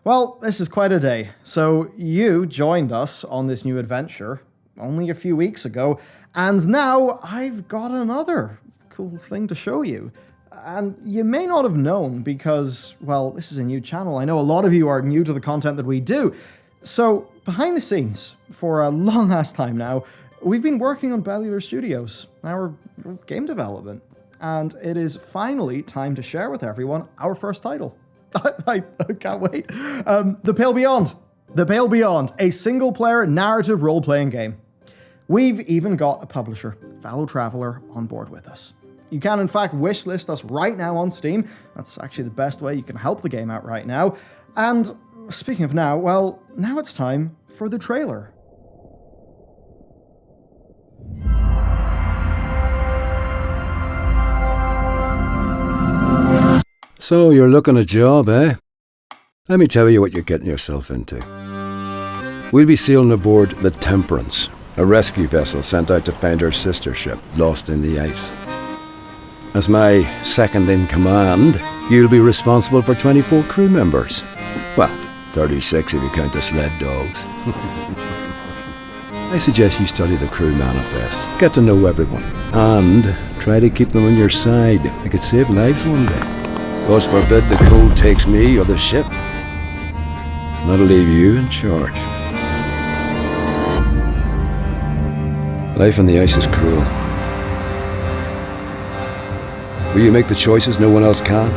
Well, this is quite a day. So you joined us on this new adventure only a few weeks ago, and now I've got another cool thing to show you. And you may not have known because, well, this is a new channel. I know a lot of you are new to the content that we do. So behind the scenes, for a long ass time now, we've been working on Bellular Studios, our game development. And it is finally time to share with everyone our first title. I can't wait. The Pale Beyond. The Pale Beyond, a single-player narrative role-playing game. We've even got a publisher, Fellow Traveler, on board with us. You can, in fact, wishlist us right now on Steam. That's actually the best way you can help the game out right now. And speaking of now, well, now it's time for the trailer. So you're looking a job, eh? Let me tell you what you're getting yourself into. We'll be sailing aboard the Temperance, a rescue vessel sent out to find her sister ship, lost in the ice. As my second-in-command, you'll be responsible for 24 crew members. Well, 36 if you count the sled dogs. I suggest you study the crew manifest, get to know everyone, and try to keep them on your side. It could save lives one day. God forbid the cold takes me or the ship. That'll leave you in charge. Life on the ice is cruel. Will you make the choices no one else can?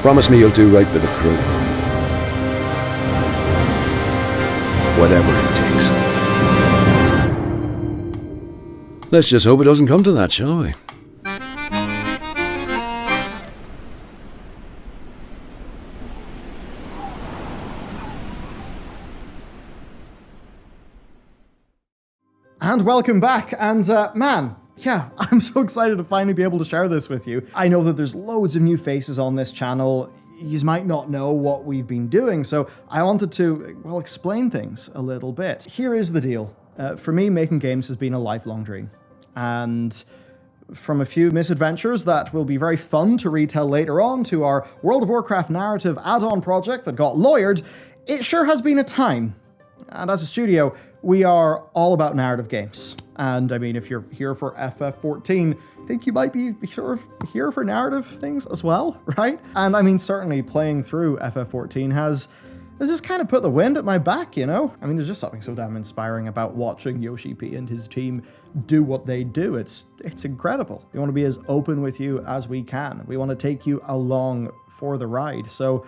Promise me you'll do right by the crew. Whatever it takes. Let's just hope it doesn't come to that, shall we? And welcome back, and man, yeah, I'm so excited to finally be able to share this with you. I know that there's loads of new faces on this channel. You might not know what we've been doing, so I wanted to, well, explain things a little bit. Here is the deal. For me, making games has been a lifelong dream. And from a few misadventures that will be very fun to retell later on to our World of Warcraft narrative add-on project that got lawyered, it sure has been a time. And as a studio, we are all about narrative games. And I mean, if you're here for FF14, I think you might be sort of here for narrative things as well, right? And I mean, certainly playing through FF14 has just kind of put the wind at my back, you know? I mean, there's just something so damn inspiring about watching Yoshi P and his team do what they do. It's incredible. We want to be as open with you as we can. We want to take you along for the ride. So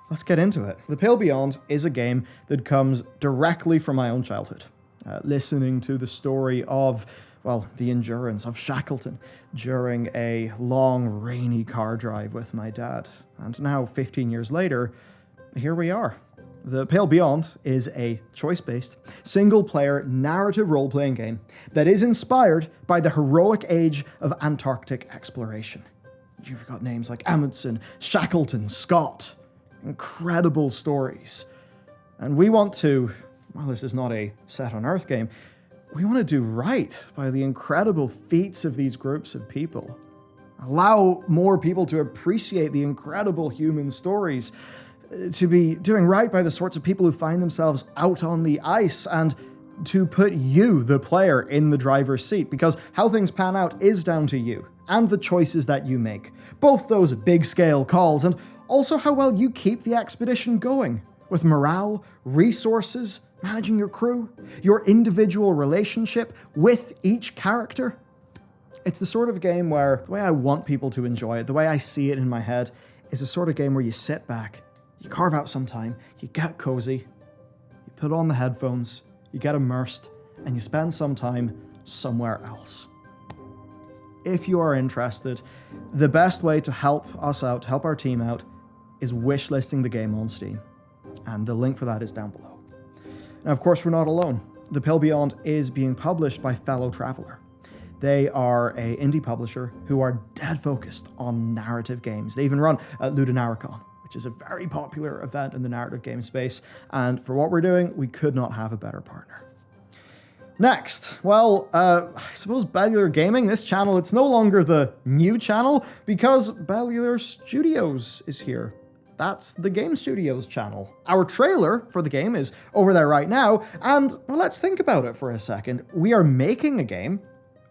let's get into it. The Pale Beyond is a game that comes directly from my own childhood. Listening to the story of, well, the endurance of Shackleton during a long, rainy car drive with my dad. And now, 15 years later, here we are. The Pale Beyond is a choice-based, single-player narrative role-playing game that is inspired by the heroic age of Antarctic exploration. You've got names like Amundsen, Shackleton, Scott. Incredible stories. And we want to, well, this is not a set on Earth game, we want to do right by the incredible feats of these groups of people. Allow more people to appreciate the incredible human stories, to be doing right by the sorts of people who find themselves out on the ice, and to put you, the player, in the driver's seat, because how things pan out is down to you, and the choices that you make. Both those big-scale calls, and also how well you keep the expedition going, with morale, resources, managing your crew, your individual relationship with each character. It's the sort of game where the way I want people to enjoy it, the way I see it in my head, is the sort of game where you sit back, you carve out some time, you get cozy, you put on the headphones, you get immersed, and you spend some time somewhere else. If you are interested, the best way to help us out, to help our team out, is wishlisting the game on Steam. And the link for that is down below. Now, of course, we're not alone. The Pale Beyond is being published by Fellow Traveler. They are an indie publisher who are dead focused on narrative games. They even run Ludonarracon, which is a very popular event in the narrative game space. And for what we're doing, we could not have a better partner. Next, well, I suppose Bellular Gaming, this channel, it's no longer the new channel because Bellular Studios is here. That's the Game Studios channel. Our trailer for the game is over there right now, and well, let's think about it for a second. We are making a game.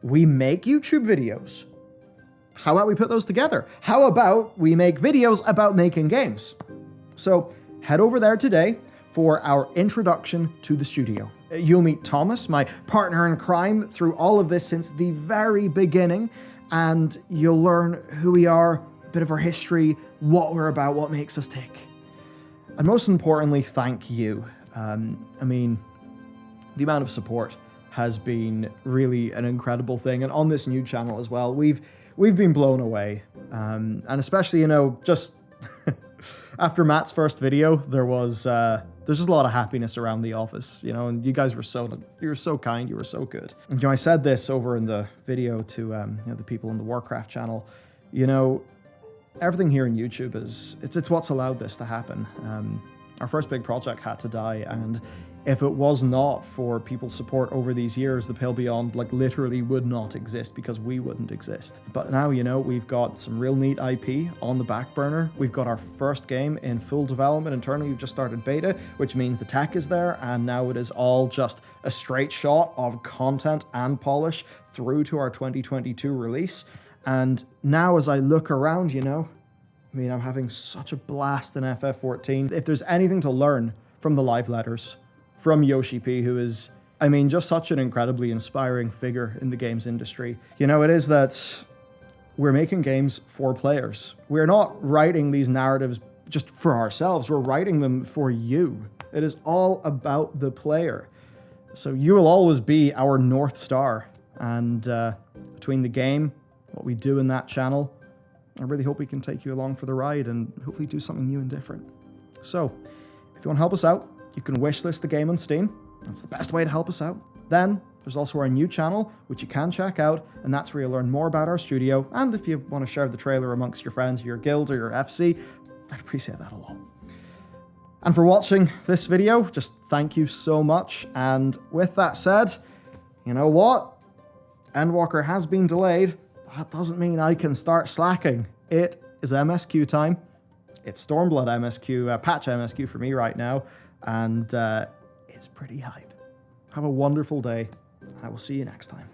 We make YouTube videos. How about we put those together? How about we make videos about making games? So head over there today for our introduction to the studio. You'll meet Thomas, my partner in crime, through all of this since the very beginning, and you'll learn who we are, a bit of our history, what we're about, what makes us tick. And most importantly, thank you. I mean, the amount of support has been really an incredible thing, and on this new channel as well, we've been blown away. And especially, you know, just after Matt's first video, there's just a lot of happiness around the office, you know, and you guys were so kind, you were so good. And, you know, I said this over in the video to you know, the people in the Warcraft channel, you know, everything here in YouTube it's what's allowed this to happen. Our first big project had to die, and if it was not for people's support over these years, the Pale Beyond like literally would not exist because we wouldn't exist. But now, you know, we've got some real neat IP on the back burner. We've got our first game in full development internally. We've just started beta, which means the tech is there, and now it is all just a straight shot of content and polish through to our 2022 release. And now as I look around, you know, I mean, I'm having such a blast in FF14. If there's anything to learn from the live letters, from Yoshi P, who is, I mean, just such an incredibly inspiring figure in the games industry. You know, it is that we're making games for players. We're not writing these narratives just for ourselves. We're writing them for you. It is all about the player. So you will always be our North Star. And between the game, what we do in that channel, I really hope we can take you along for the ride and hopefully do something new and different. So if you want to help us out, you can wishlist the game on Steam. That's the best way to help us out. Then there's also our new channel, which you can check out, and that's where you'll learn more about our studio. And if you want to share the trailer amongst your friends, your guild, or your FC, I'd appreciate that a lot. And for watching this video, just thank you so much. And with that said, you know what? Endwalker has been delayed. That doesn't mean I can start slacking. It is MSQ time. It's Stormblood MSQ, patch MSQ for me right now. And it's pretty hype. Have a wonderful day, and I will see you next time.